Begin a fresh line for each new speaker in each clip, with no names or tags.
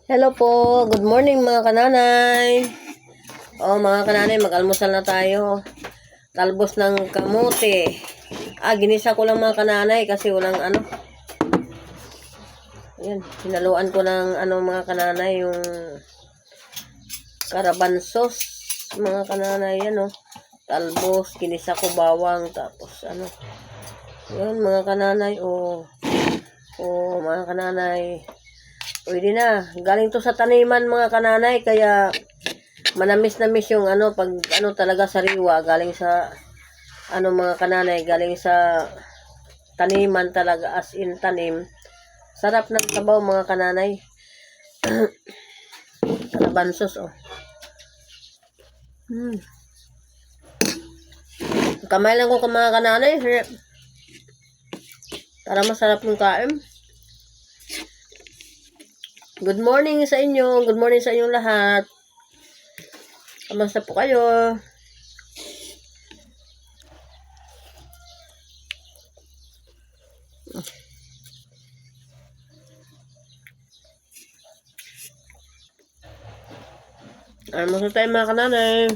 Hello po, good morning mga kananay. Mga kananay, mag-almusal na tayo. Talbos ng kamote. Ginisa ko lang mga kananay kasi walang ano. Ayan, hinaluan ko ng mga kananay, yung caravan sauce. Mga kananay, yan talbos, kinisa ko bawang, tapos Yan mga kananay, mga kananay. Pwede na. Galing to sa taniman mga kananay, kaya manamis-namis yung pag talaga sariwa, galing sa mga kananay, galing sa taniman talaga, as in tanim. Sarap ng sabaw mga kananay. Kalabansos Kamay lang ko mga kananay para masarap yung kain. Good morning sa inyo. Good morning sa inyong lahat. Kamusta po kayo? Masarap tayo mga kananay.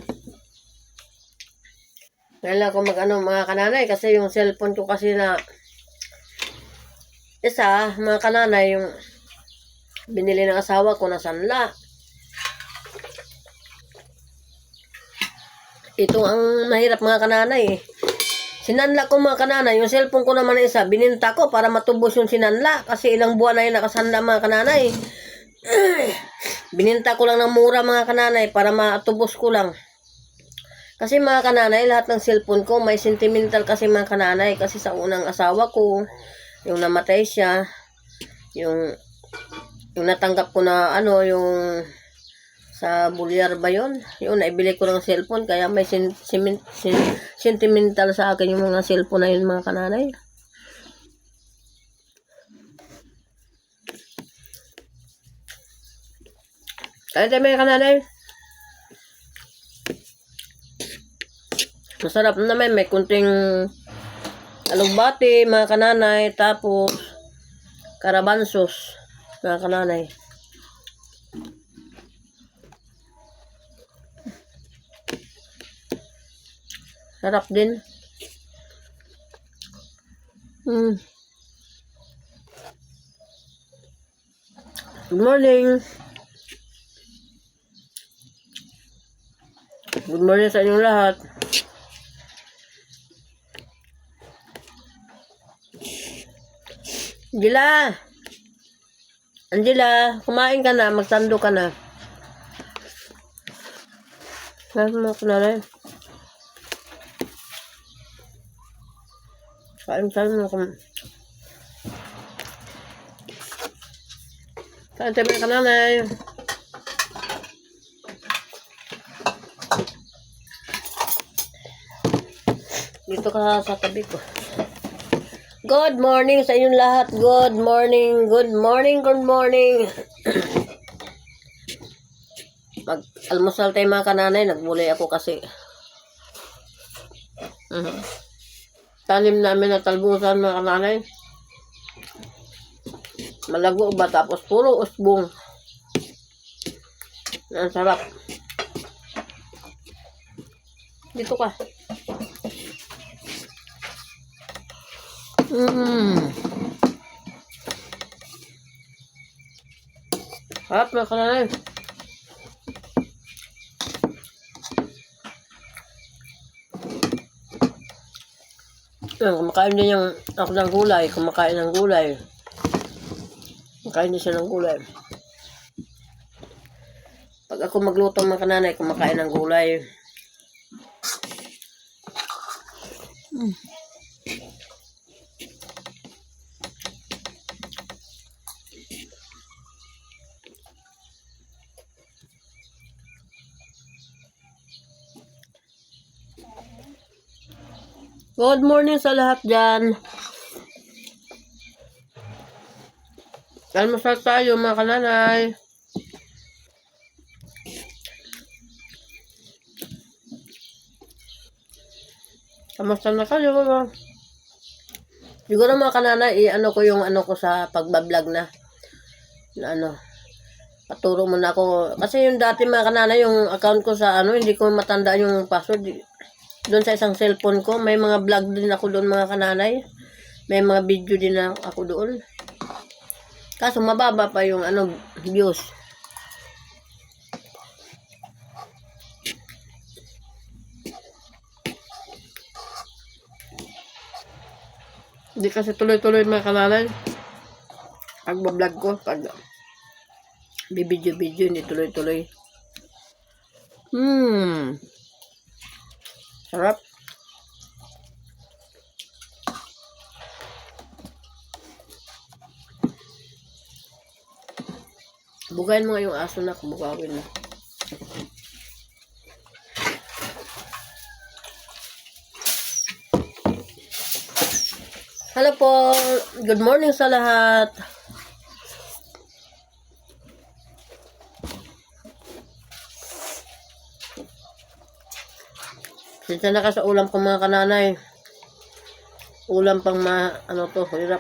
Ngayon ako mga kananay, kasi yung cellphone ko kasi na isa, mga kananay, yung binili ng asawa ko na sanla. Ito ang mahirap mga kananay Sinanla ko mga kananay, yung cellphone ko naman isa, bininta ko para matubos yung sinanla. Kasi ilang buwan na yun nakasanla mga kananay. Bininta ko lang ng mura mga kananay para matubos ko lang. Kasi mga kananay, lahat ng cellphone ko may sentimental kasi mga kananay. Kasi sa unang asawa ko, yung namatay siya, yung natanggap ko na yung sa Bulyar ba yun? Yung naibili ko ng cellphone, kaya may sentimental sa akin yung mga cellphone na yun mga kananay. Kaya tayo mga kananay. Masarap naman, may kunting alugbati mga kananay, tapos karabansos mga kananay. Sarap din. Good morning. Good morning sa inyong lahat. Angela, kumain ka na, magsando ka na. Kain mo kung kain tayo mga kananay. Dito ka sa tabi ko. Good morning sa inyong lahat. Good morning. Good morning. Good morning. Mag-almusal tayo mga kananay. Nagbulay ako kasi tanim namin na talbusan mga kananay. Malago ba, tapos puro usbong. Ang sarap. Dito ka. Sarap mga kananay. Kumakain din ako ng gulay. Kumakain ng gulay. Kumakain din siya ng gulay. Pag ako magluto mga kananay, kumakain ng gulay. Good morning sa lahat dyan. Almusal tayo mga kananay. Kamusta na kayo? Siguro mga kananay, ko yung ko sa pagbablog na Paturo mo na ako. Kasi yung dati mga kananay, yung account ko sa ano, hindi ko matanda yung password. Doon sa isang cellphone ko, may mga vlog din ako doon mga kananay. May mga video din ako doon. Kaso mababa pa yung ano, views. Hindi kasi tuloy-tuloy mga kananay. Pag-vlog ko, pag bibidyo-video, hindi tuloy-tuloy. Sarap. Bugayin mo nga yung aso na, bugawin na. Hello po. Good morning sa lahat. Sinta na ka sa ulam ko mga kananay. Ulam pang ano to, hirap.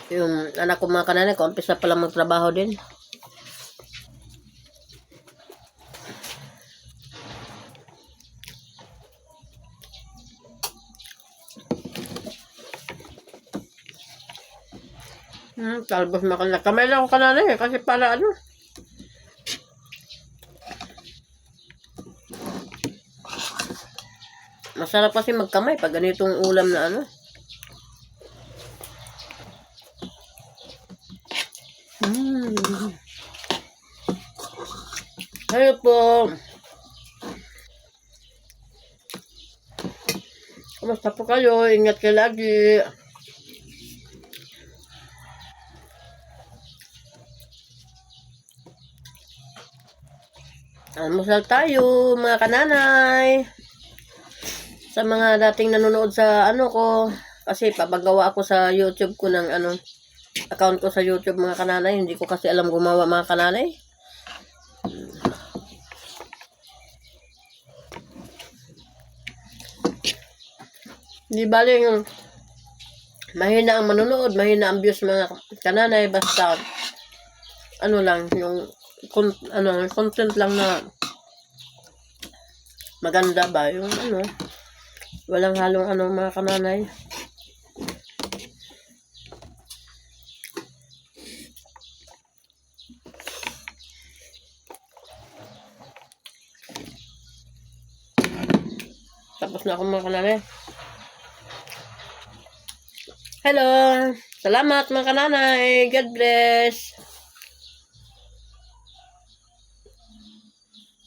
Yung anak ko mga kananay, umpisa pa lang magtrabaho din. Talbos makanla. Kamay lang ako kananay kasi para ano. Masarap kasi magkamay pag ganitong ulam na ano. Hello po. Kamusta po kayo? Ingat kayo lagi. Almusal tayo mga kananay. Sa mga dating nanonood sa ano ko, kasi pabagawa ako sa YouTube ko ng ano, account ko sa YouTube mga kananay, hindi ko kasi alam gumawa mga kananay. Hindi bali yung mahina ang manonood, mahina ang views mga kananay, basta ano lang, yung content lang na maganda ba, yung ano, walang halong ano mga kananay. Tapos na ako mga kananay. Hello! Salamat mga kananay! God bless!